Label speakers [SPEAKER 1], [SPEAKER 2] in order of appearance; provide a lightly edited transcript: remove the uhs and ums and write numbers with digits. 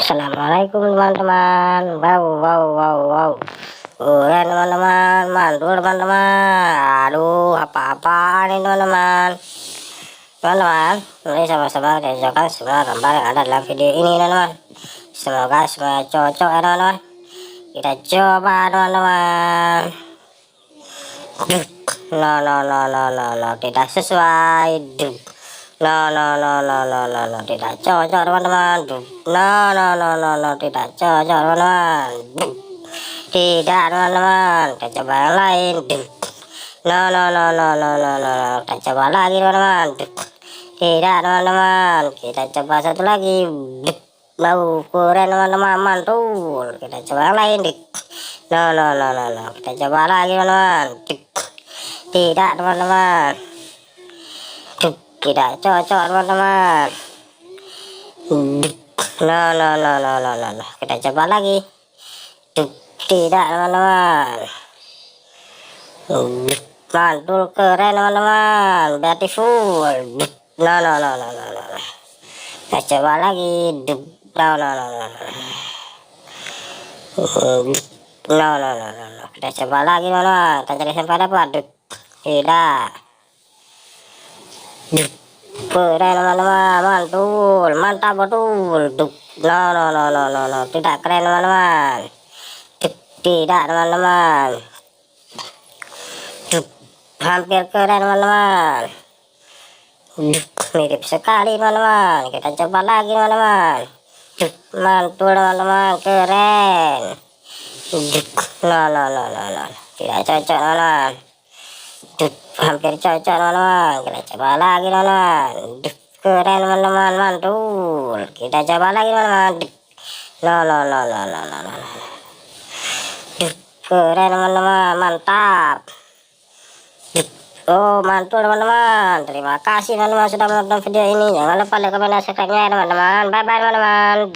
[SPEAKER 1] Assalamualaikum teman-teman. Wow wow wow wow. Ya teman-teman, mantul teman-teman. Aduh, apa-apa nih teman-teman. Teman-teman, mari sama-sama diajarkan semua gambar yang ada dalam video ini teman-teman. Semoga semuanya cocok ya teman-teman. Kita coba teman-teman. No, tidak sesuai. No, tidak cocok teman-teman. No, tidak cocok teman-teman. Tidak teman-teman, kita coba yang lain. No, kita coba lagi teman-teman. Tidak teman-teman, kita coba satu lagi. Mau keren teman-teman, mantul. Kita coba yang lain. No, kita coba lagi teman-teman. Tidak teman-teman, tidak cocok teman-teman. No, kita coba lagi. Tidak teman-teman, mantul keren teman-teman, beautiful. No, kita coba lagi. No, kita coba lagi teman-teman. Kita cari sampai dapat. Tidak. Keren teman-teman, mantul, mantap betul. No, tidak keren teman-teman. Tidak teman-teman, hampir keren teman-teman. Mirip sekali teman-teman. Kita coba lagi teman-teman. Mantul teman-teman, keren. No, tidak cocok teman-teman. Hampir cocok teman-teman. Kita coba lagi teman-teman. Keren teman-teman, mantul. Kita coba lagi teman-teman. No. Keren teman-teman, mantap. Oh, mantul teman-teman. Terima kasih teman-teman sudah menonton video ini. Jangan lupa like, komen, dan subscribe-nya teman-teman. Bye bye teman-teman.